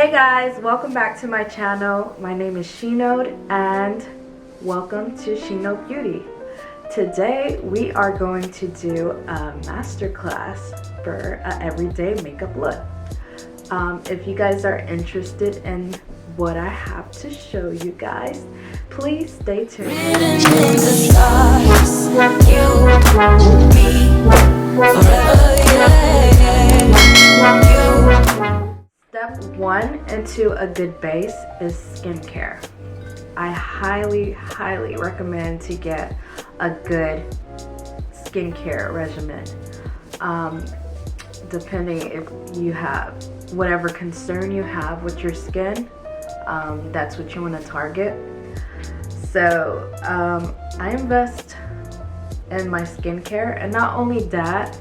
Hey guys, welcome back to my channel. My name is Nude and welcome to Nude Beauty. Today we are going to do a masterclass for an everyday makeup look. If you guys are interested in what I have to show you guys, please stay tuned. Step one into a good base is skincare. I highly recommend to get a good skincare regimen. Depending if you have whatever concern you have with your skin, that's what you want to target. So I invest in my skincare, and not only that,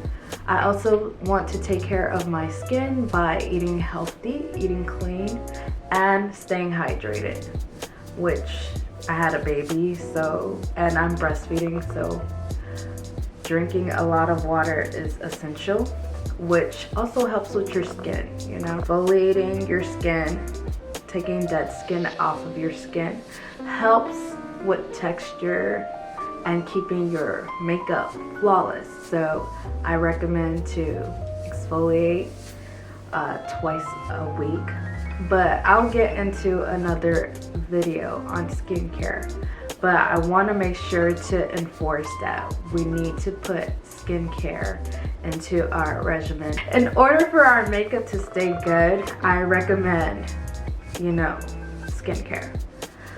I also want to take care of my skin by eating healthy, eating clean, and staying hydrated, which I had a baby, and I'm breastfeeding, so drinking a lot of water is essential, which also helps with your skin, you know. Exfoliating your skin, taking dead skin off of your skin helps with texture and keeping your makeup flawless. So I recommend to exfoliate twice a week, but I'll get into another video on skincare. But I want to make sure to enforce that we need to put skincare into our regimen. In order for our makeup to stay good, I recommend, you know, skincare.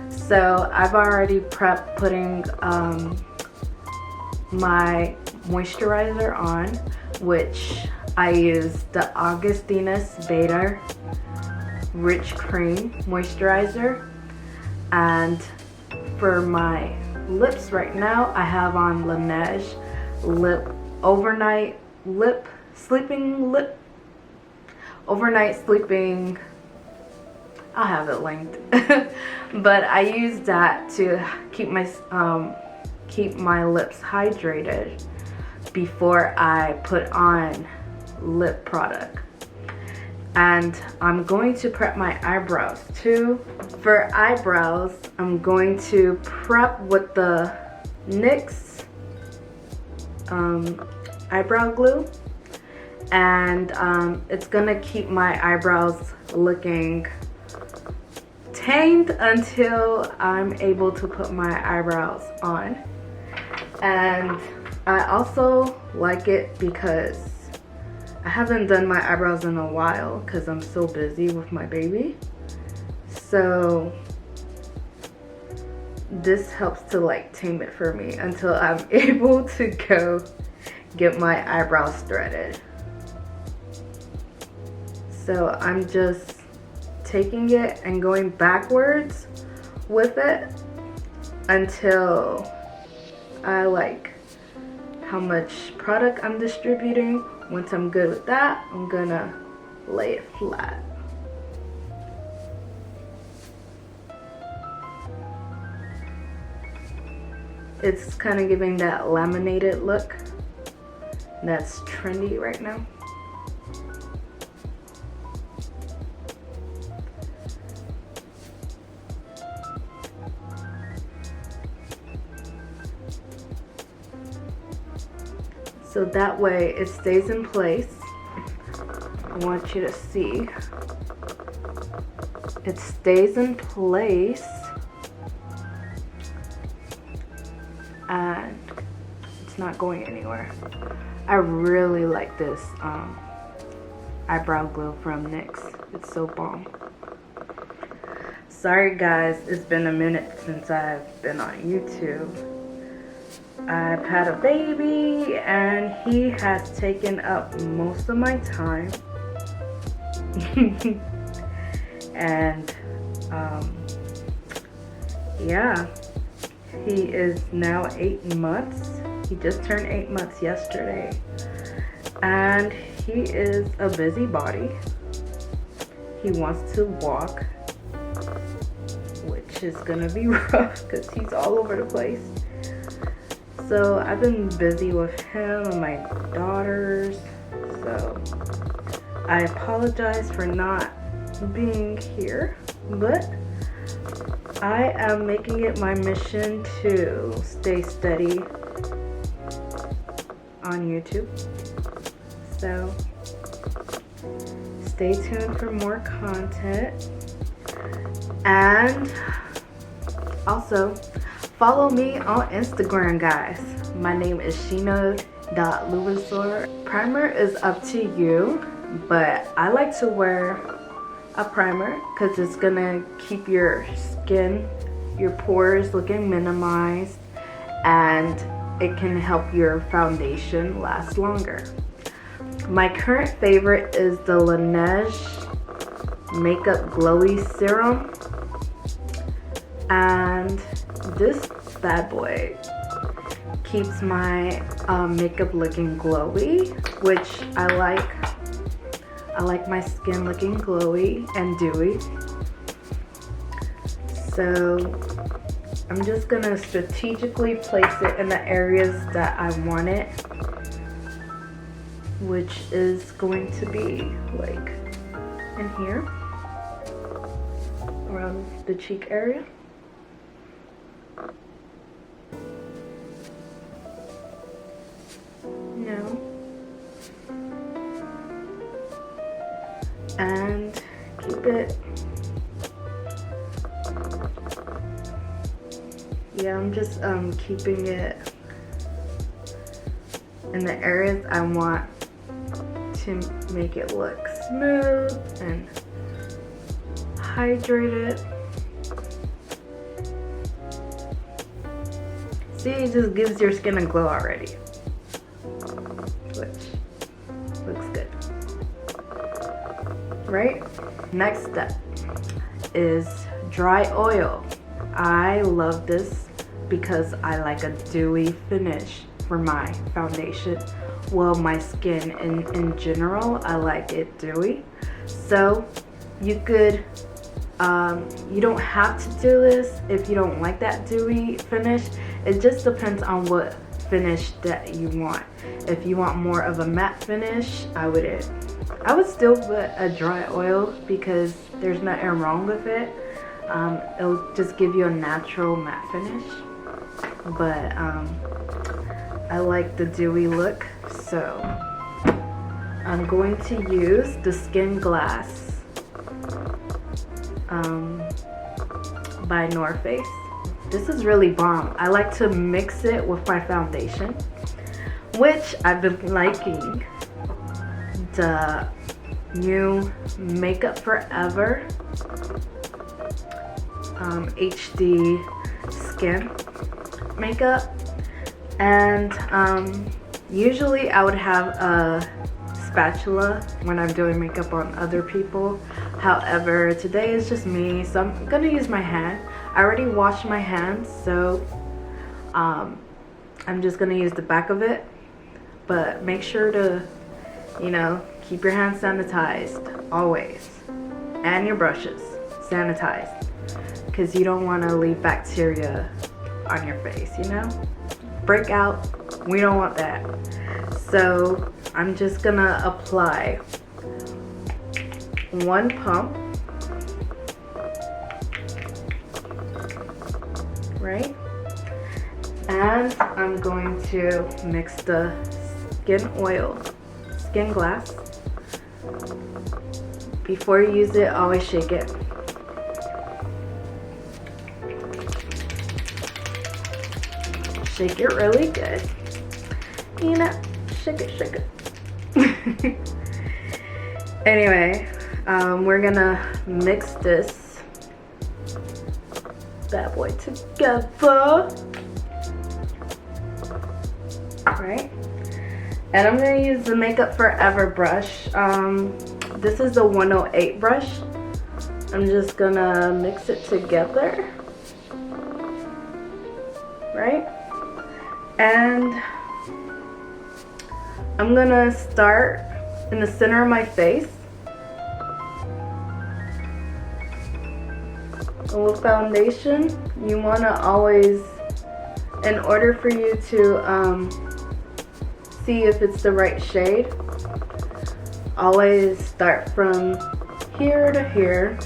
So I've already prepped putting my moisturizer on, which I use the Augustinus Beta Rich Cream Moisturizer. And for my lips right now, I have on LANEIGE Overnight Sleeping. I'll have it linked. But I use that to keep my lips hydrated before I put on lip product. And I'm going to prep my eyebrows too. For eyebrows, I'm going to prep with the NYX eyebrow glue, and it's gonna keep my eyebrows looking tamed until I'm able to put my eyebrows on. And I also like it because I haven't done my eyebrows in a while because I'm so busy with my baby. So this helps to like tame it for me until I'm able to go get my eyebrows threaded. So I'm just taking it and going backwards with it until I like how much product I'm distributing. Once I'm good with that, I'm gonna lay it flat. It's kind of giving that laminated look that's trendy right now. So that way it stays in place. I want you to see. It stays in place and it's not going anywhere. I really like this eyebrow glue from NYX. It's so bomb. Sorry guys, it's been a minute since I've been on YouTube. I've had a baby and he has taken up most of my time. And yeah, he is now 8 months. He just turned 8 months yesterday, and he is a busybody. He wants to walk, which is gonna be rough because he's all over the place. So I've been busy with him and my daughters, so I apologize for not being here, but I am making it my mission to stay steady on YouTube. So stay tuned for more content, and also follow me on Instagram, guys. My name is Sheena.Louisor. Primer is up to you, but I like to wear a primer because it's gonna keep your skin, your pores looking minimized, and it can help your foundation last longer. My current favorite is the LANEIGE Makeup Glowy Serum, and this bad boy keeps my makeup looking glowy, which I like. I like my skin looking glowy and dewy. So I'm just gonna strategically place it in the areas that I want it, which is going to be like in here, around the cheek area. No. And keep it. Yeah, I'm just keeping it in the areas I want to make it look smooth and hydrated. See, it just gives your skin a glow already, which looks good, right? Next step is dry oil. I love this because I like a dewy finish for my foundation. Well, my skin in general, I like it dewy. So you could, you don't have to do this if you don't like that dewy finish. It just depends on what finish that you want. If you want more of a matte finish, I would still put a dry oil because there's nothing wrong with it. It'll just give you a natural matte finish. But I like the dewy look, so I'm going to use the SKINGLASS by Noorface. This is really bomb. I like to mix it with my foundation, which I've been liking the new Makeup Forever HD Skin makeup. And usually I would have a spatula when I'm doing makeup on other people. However, today is just me, so I'm gonna use my hand. I already washed my hands, so I'm just gonna use the back of it. But make sure to, you know, keep your hands sanitized always, and your brushes sanitized, because you don't want to leave bacteria on your face, you know? Breakout, we don't want that. So I'm just gonna apply one pump, right? And I'm going to mix the SKINGLASS. Before you use it, always shake it. Shake it really good. You know, shake it. Anyway, we're gonna mix this bad boy together. Right? And I'm gonna use the Makeup Forever brush. This is the 108 brush. I'm just gonna mix it together. Right? And I'm gonna start in the center of my face. And with foundation, you wanna always, in order for you to see if it's the right shade, always start from here to here,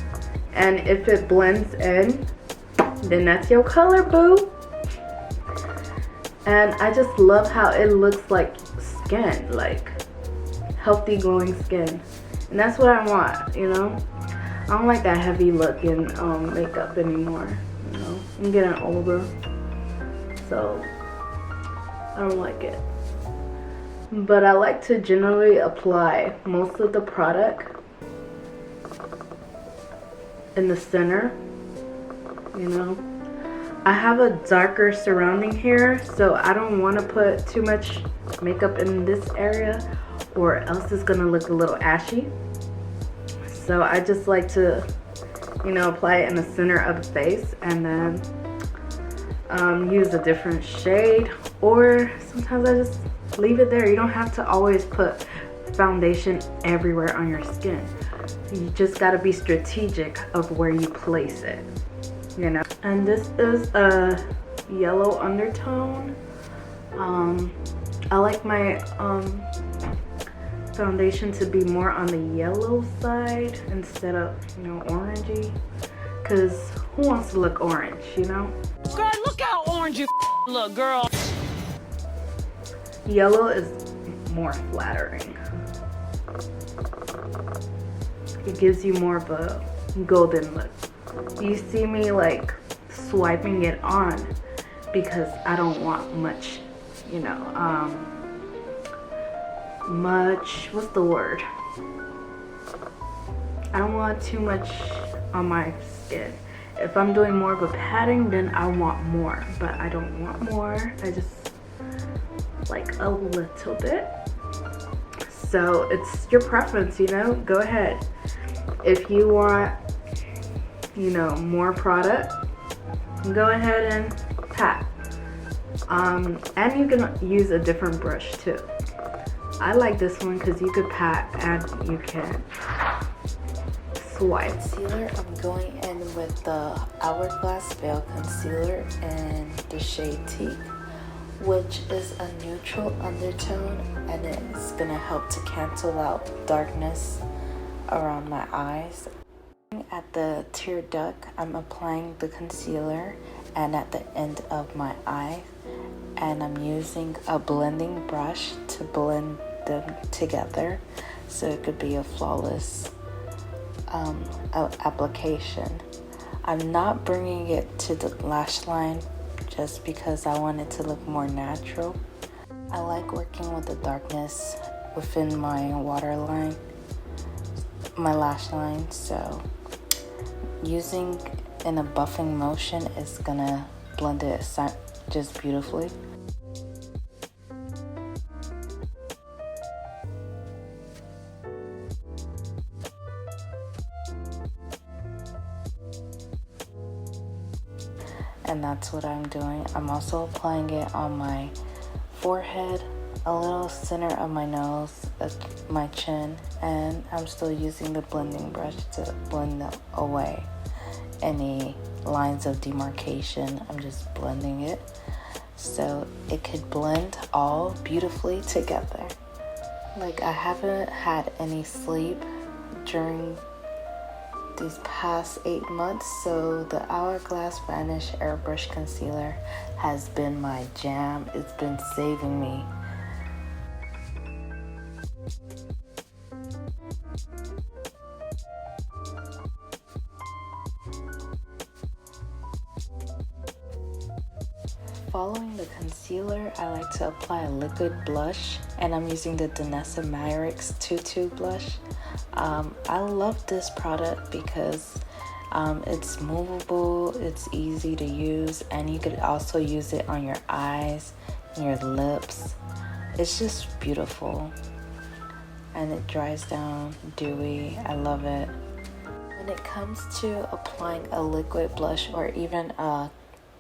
and if it blends in, then that's your color, boo. And I just love how it looks like skin, like healthy glowing skin, and that's what I want, you know. I don't like that heavy look in makeup anymore, you know. I'm getting older, so I don't like it. But I like to generally apply most of the product in the center, you know. I have a darker surrounding here, so I don't want to put too much makeup in this area, or else it's gonna look a little ashy. So I just like to, you know, apply it in the center of the face, and then use a different shade, or sometimes I just leave it there. You don't have to always put foundation everywhere on your skin. You just got to be strategic of where you place it, you know. And this is a yellow undertone. I like my foundation to be more on the yellow side instead of, you know, orangey, because who wants to look orange, you know? Girl, look how orange you look, girl. Yellow is more flattering. It gives you more of a golden look. You see me like swiping it on because I don't want much, you know, what's the word? I don't want too much on my skin. If I'm doing more of a patting, then I want more, but I don't want more. I just like a little bit. So it's your preference, you know, go ahead. If you want, you know, more product, go ahead and pat. And you can use a different brush too. I like this one because you could pat and you can swipe. Concealer, I'm going in with the Hourglass Veil Concealer in the shade Teak, which is a neutral undertone, and it's gonna help to cancel out darkness around my eyes. At the tear duct, I'm applying the concealer, and at the end of my eye, and I'm using a blending brush to blend them together so it could be a flawless application. I'm not bringing it to the lash line just because I want it to look more natural. I like working with the darkness within my waterline, my lash line, so using in a buffing motion is gonna blend it just beautifully. And that's what I'm doing. I'm also applying it on my forehead, a little center of my nose, my chin, and I'm still using the blending brush to blend away any lines of demarcation. I'm just blending it so it could blend all beautifully together. Like, I haven't had any sleep during these past 8 months, so the Hourglass Vanish Airbrush Concealer has been my jam. It's been saving me. Following the concealer, I like to apply a liquid blush, and I'm using the Danessa Myricks 2-2 blush. I love this product because it's movable, it's easy to use, and you could also use it on your eyes and your lips. It's just beautiful, and it dries down dewy. I love it. When it comes to applying a liquid blush or even a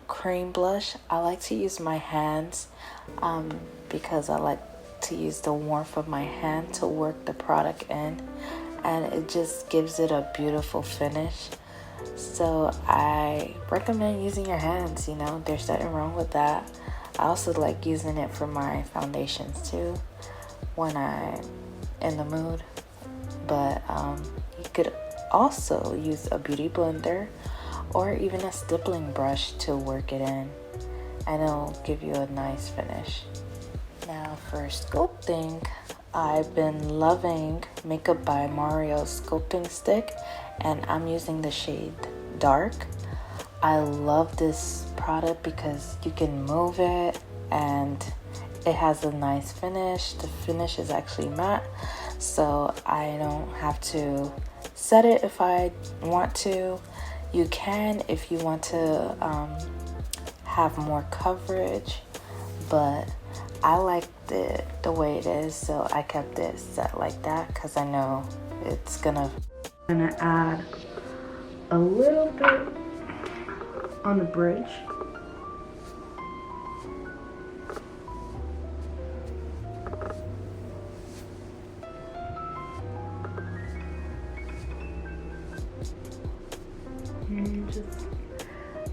cream blush, I like to use my hands because I like to use the warmth of my hand to work the product in, and it just gives it a beautiful finish. So I recommend using your hands, you know, there's nothing wrong with that. I also like using it for my foundations too when I'm in the mood, but you could also use a beauty blender or even a stippling brush to work it in, and it'll give you a nice finish. Now for sculpting, I've been loving Makeup by Mario's sculpting stick, and I'm using the shade Dark. I love this product because you can move it and it has a nice finish. The finish is actually matte, so I don't have to set it if I want to. You can if you want to have more coverage, but I liked it the way it is, so I kept it set like that because I know it's gonna add a little bit on the bridge.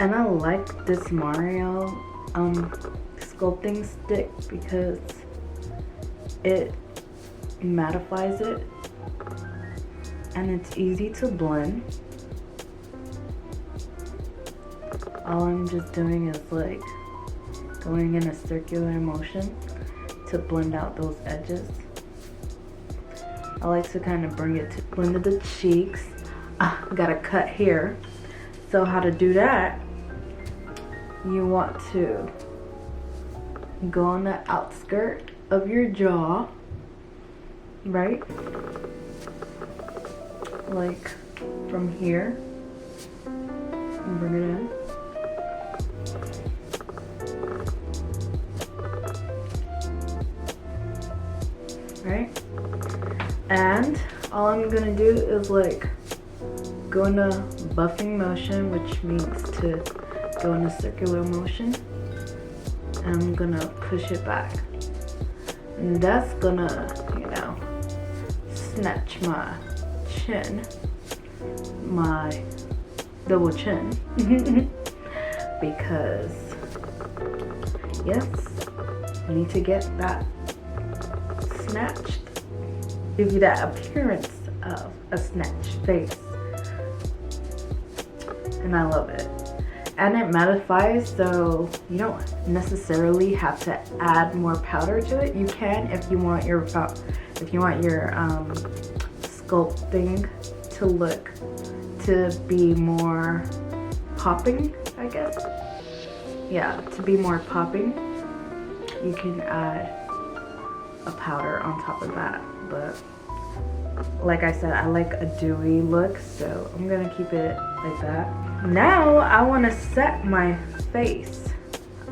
And I like this Mario sculpting stick because it mattifies it and it's easy to blend. All I'm just doing is like going in a circular motion to blend out those edges. I like to kind of bring it to blend the cheeks. Got a cut here. So how to do that, you want to go on the outskirt of your jaw, right? Like from here, and bring it in. Right? And all I'm gonna do is like go in a buffing motion, which means to go in a circular motion, and I'm gonna push it back. And that's gonna, you know, snatch my chin, my double chin, because yes, you need to get that snatched, give you that appearance of a snatched face. And I love it. And it mattifies, so you don't necessarily have to add more powder to it. You can if you want your sculpting to be more popping, I guess. Yeah, to be more popping, you can add a powder on top of that. But like I said, I like a dewy look, so I'm gonna keep it like that. Now I want to set my face,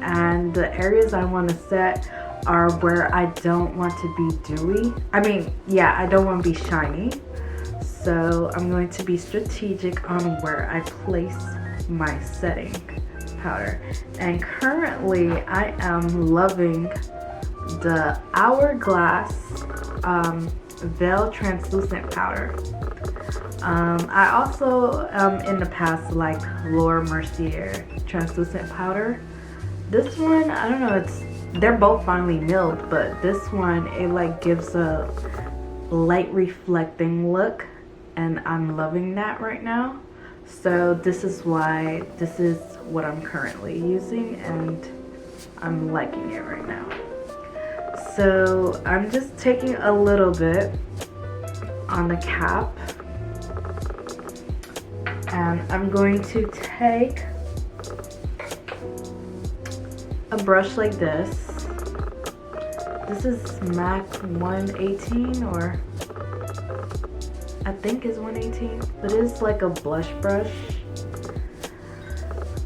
and the areas I want to set are where I don't want to be dewy. I mean, yeah, I don't want to be shiny, so I'm going to be strategic on where I place my setting powder. And currently I am loving the Hourglass Veil Translucent Powder. I also in the past liked Laura Mercier Translucent Powder. This one, I don't know, they're both finely milled, but this one, it like gives a light reflecting look, and I'm loving that right now. So this is what I'm currently using, and I'm liking it right now. So I'm just taking a little bit on the cap, and I'm going to take a brush like this. This is MAC 118, or I think is 118, but it's like a blush brush.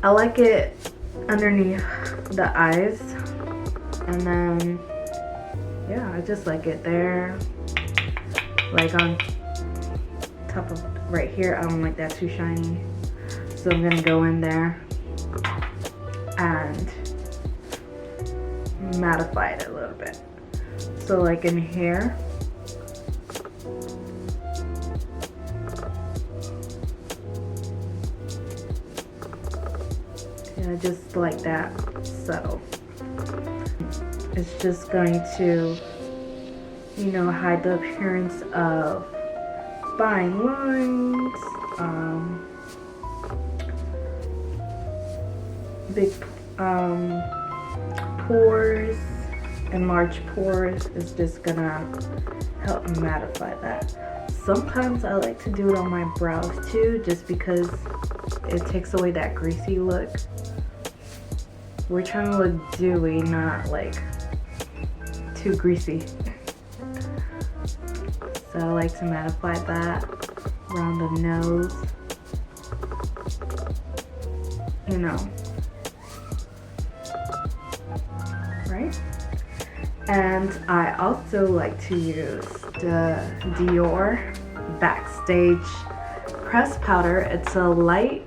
I like it underneath the eyes, and then yeah, I just like it there, like on top of right here. I don't like that too shiny, so I'm gonna go in there and mattify it a little bit. So like in here, yeah, just like that, subtle. It's just going to, you know, hide the appearance of fine lines big pores, enlarged pores is just gonna help mattify that. Sometimes I like to do it on my brows too, just because it takes away that greasy look. We're trying to look dewy, not like too greasy. So I like to mattify that around the nose, you know, right? And I also like to use the Dior Backstage press powder. It's a light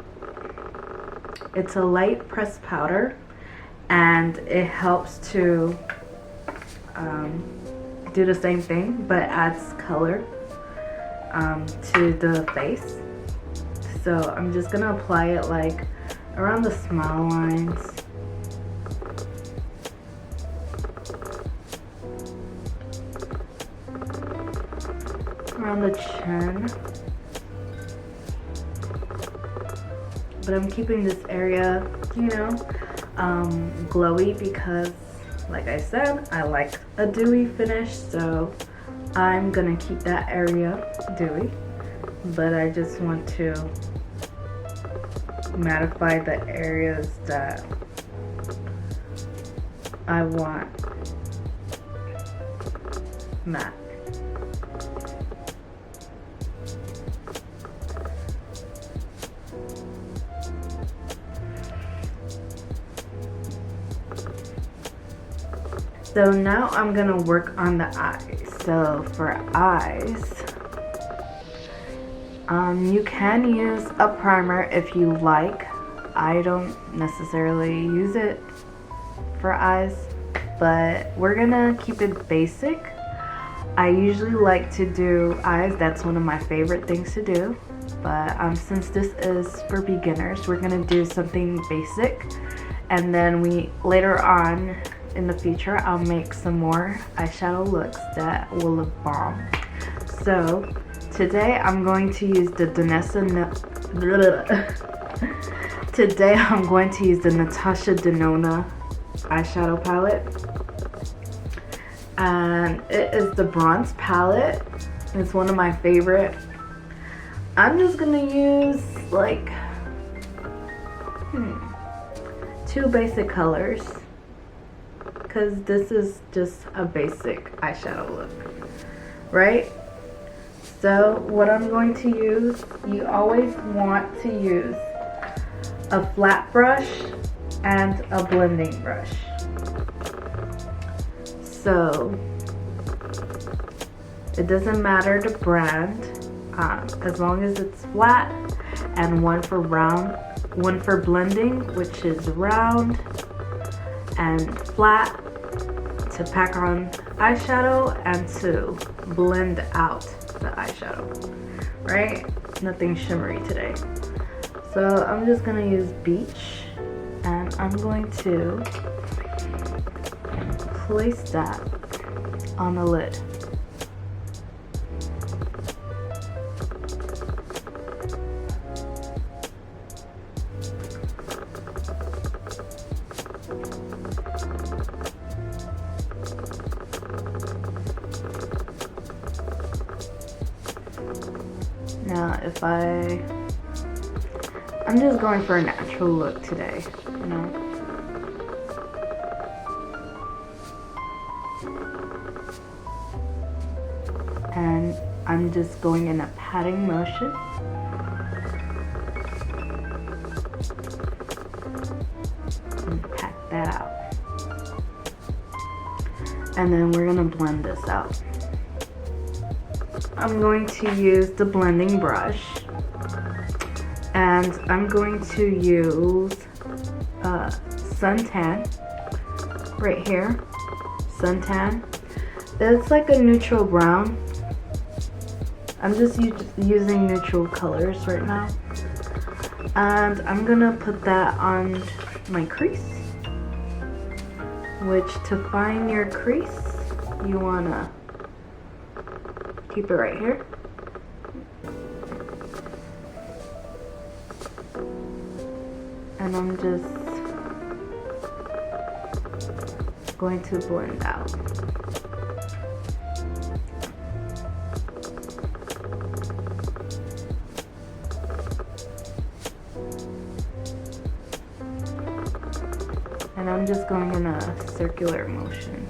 press powder, and it helps to do the same thing but adds color to the face. So I'm just gonna apply it like around the smile lines, around the chin, but I'm keeping this area, you know, glowy because, like I said, I like a dewy finish, so I'm gonna keep that area dewy, but I just want to mattify the areas that I want matte. So now I'm gonna work on the eyes. So for eyes, you can use a primer if you like. I don't necessarily use it for eyes, but we're gonna keep it basic. I usually like to do eyes. That's one of my favorite things to do. But since this is for beginners, we're gonna do something basic, and then later on in the future, I'll make some more eyeshadow looks that will look bomb. So today I'm going to use the Today I'm going to use the Natasha Denona eyeshadow palette, and it is the bronze palette. It's one of my favorite. I'm just gonna use like 2 basic colors, because this is just a basic eyeshadow look, right? So what I'm going to use, you always want to use a flat brush and a blending brush. So it doesn't matter the brand, as long as it's flat, and one for blending, which is round, and flat to pack on eyeshadow and to blend out the eyeshadow, right? Nothing shimmery today. So I'm just gonna use Beach, and I'm going to place that on the lid. Now I'm just going for a natural look today, you know. And I'm just going in a patting motion. And pat that out. And then we're gonna blend this out. I'm going to use the blending brush, and I'm going to use suntan right here. Suntan. It's like a neutral brown. I'm just using neutral colors right now, and I'm gonna put that on my crease, which to find your crease, you wanna keep it right here. and I'm just going to blend out. And I'm just going in a circular motion.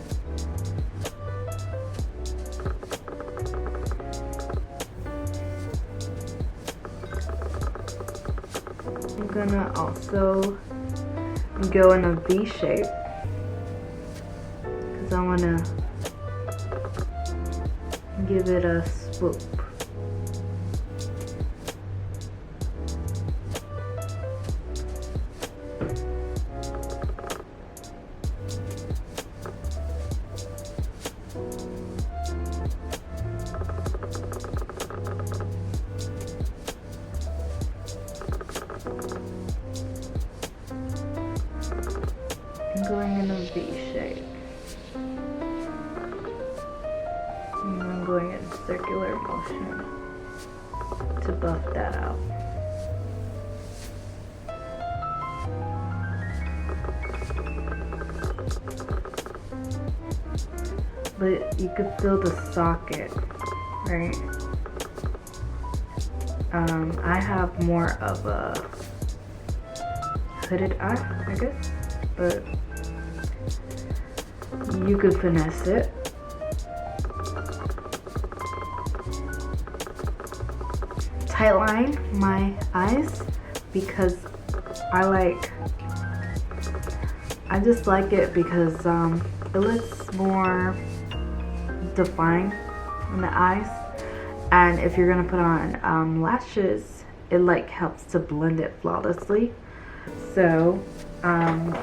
I'm gonna also go in a V shape because I want to give it a swoop. Going in a V shape. And I'm going in circular motion to buff that out. But you could feel the socket, right? I have more of a hooded eye, I guess, but you could finesse it. Tightline my eyes because I just like it because it looks more defined in the eyes, and if you're gonna put on lashes, it like helps to blend it flawlessly. So I'm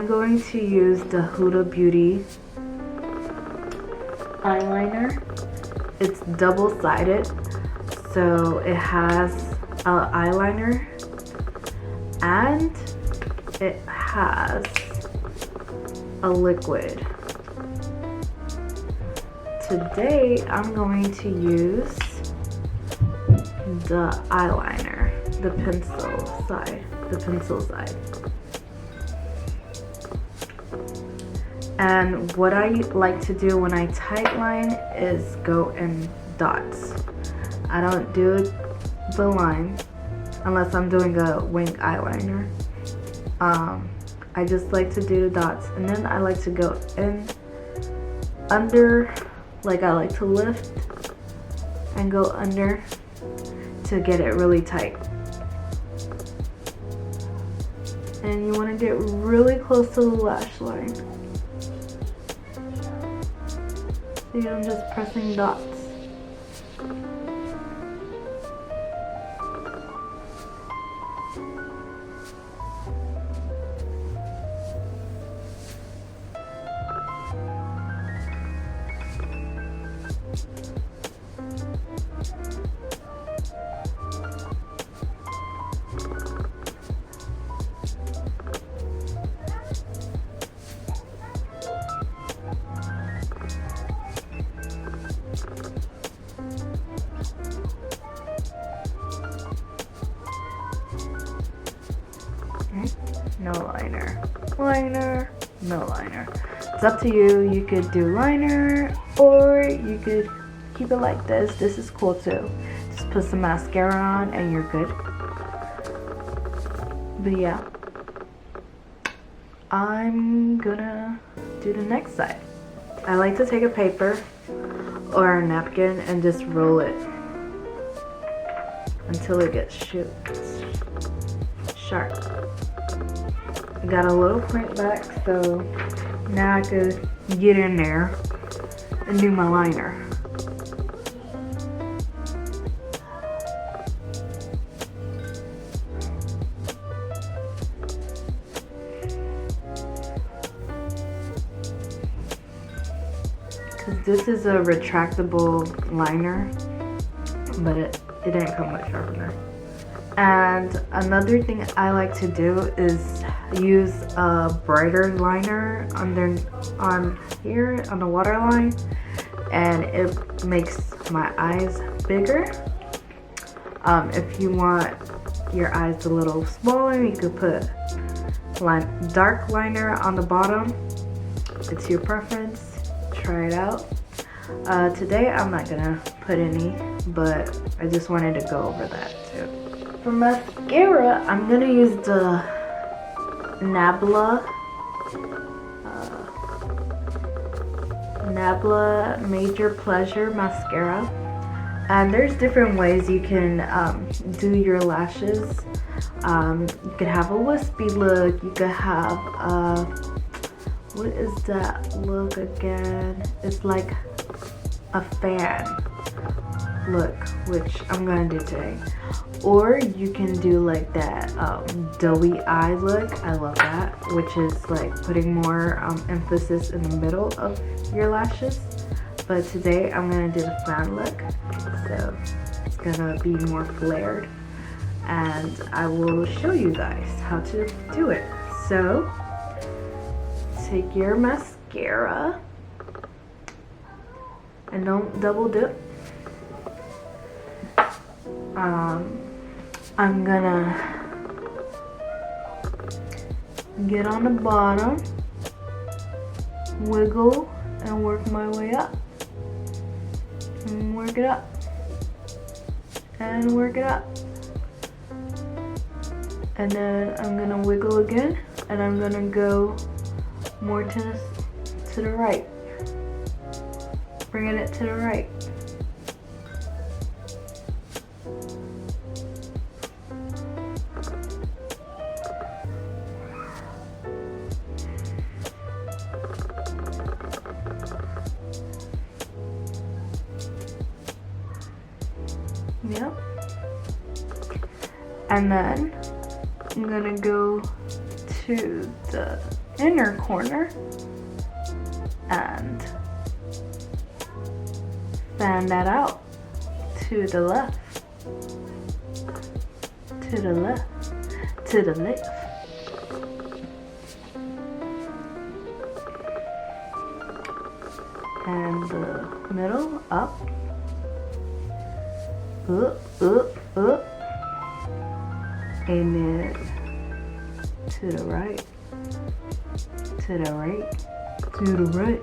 going to use the Huda Beauty eyeliner. It's double-sided, so it has an eyeliner and it has a liquid. Today I'm going to use the eyeliner, the pencil side. And what I like to do when I tightline is go in dots. I don't do the line unless I'm doing a wing eyeliner. I just like to do the dots, and then I like to go in under, like I like to lift and go under to get it really tight. And you want to get really close to the lash line. See, I'm just pressing dots. No liner, liner, no liner. It's up to you. You could do liner or you could keep it like this. This is cool too. Just put some mascara on and you're good. But yeah, I'm gonna do the next side. I like to take a paper or a napkin and just roll it until it gets sharp. I got a little point back, so now I could get in there and do my liner. Because this is a retractable liner, but it didn't come with sharpener. And another thing I like to do is use a brighter liner on here on the waterline, and it makes my eyes bigger. If you want your eyes a little smaller, you could put dark liner on the bottom. It's your preference. Try it out. Today I'm not gonna put any, but I just wanted to go over that too. For mascara, I'm gonna use the NABLA Major Pleasure Mascara. And there's different ways you can do your lashes. You could have a wispy look. You could have what is that look again? It's like a fan look, which I'm gonna do today. Or you can do like that doughy eye look. I love that, which is like putting more emphasis in the middle of your lashes. But today I'm gonna do the fan look, so it's gonna be more flared, and I will show you guys how to do it. So take your mascara and don't double dip. I'm gonna get on the bottom, wiggle, and work my way up. And work it up. And work it up. And then I'm gonna wiggle again, and I'm gonna go more to the right. Bringing it to the right. Yep. And then I'm gonna go to the inner corner and fan that out to the left, to the left, to the left. And the middle up. Up, and then to the right, to the right, to the right.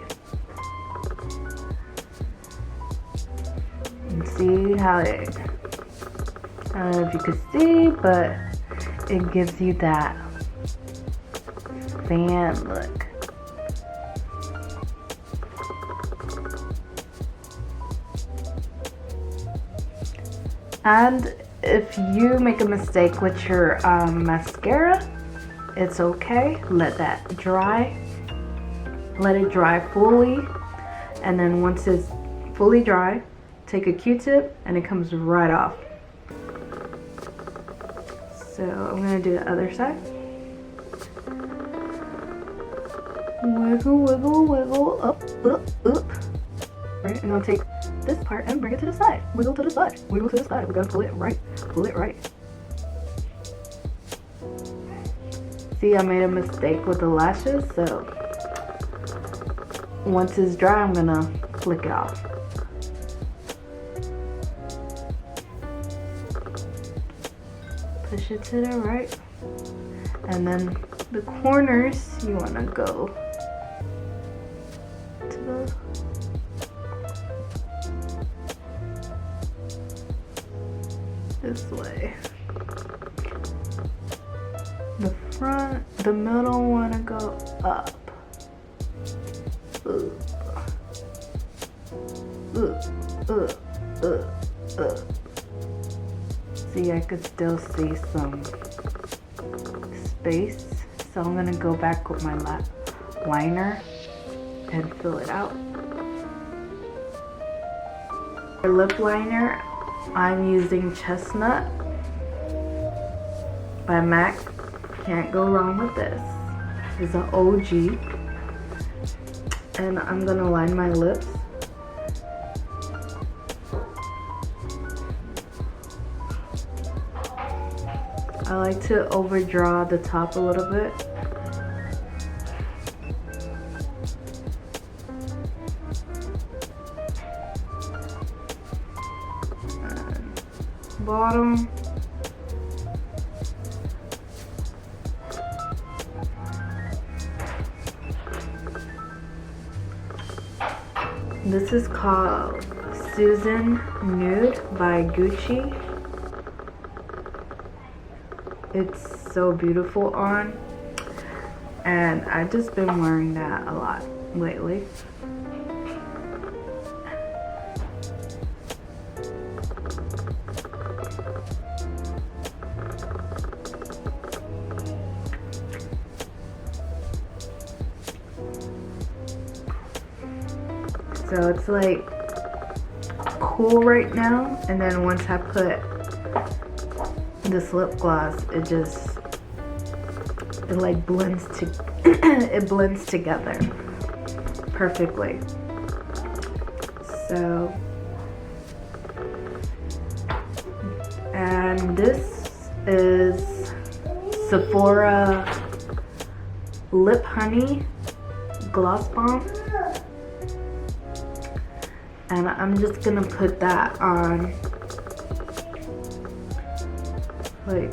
And see how it, I don't know if you can see, but it gives you that fan look. And if you make a mistake with your mascara, it's okay. Let that dry. Let it dry fully. And then once it's fully dry, take a Q-tip and it comes right off. So I'm gonna do the other side. Wiggle, wiggle, wiggle, up, up, up. Right, and I'll take this part and bring it to the side. Wiggle to the side. Wiggle to the side. We're gonna pull it right. Pull it right. See, I made a mistake with the lashes, so once it's dry, I'm gonna flick it off. Push it to the right. And then the corners, you wanna go to the this way. The front, the middle wanna go up. See, I could still see some space, so I'm gonna go back with my liner and fill it out. For lip liner, I'm using Chestnut by MAC. Can't go wrong with this. It's an OG. And I'm gonna line my lips. I like to overdraw the top a little bit. And bottom. This is called Susan Nude by Gucci. It's so beautiful on, and I've just been wearing that a lot lately. So it's like cool right now, and then once I put this lip gloss, it like blends it blends together perfectly. So, and this is Sephora Lip Honey Gloss Bomb. And I'm just gonna put that on like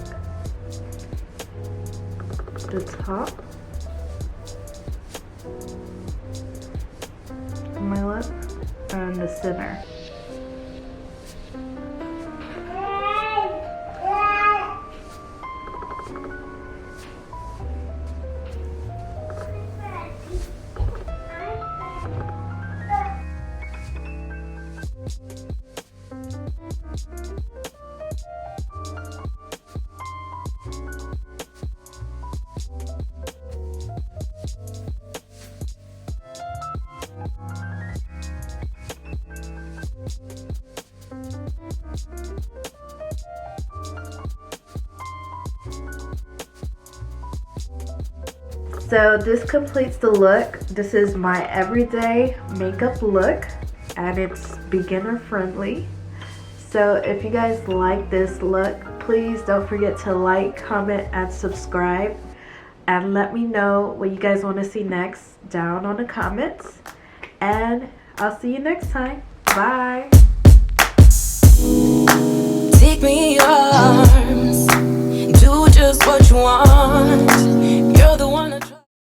the top of my lip and the center. So this completes the look. This is my everyday makeup look, and it's beginner friendly. So if you guys like this look, please don't forget to like, comment, and subscribe. And let me know what you guys want to see next down on the comments. And I'll see you next time. Bye.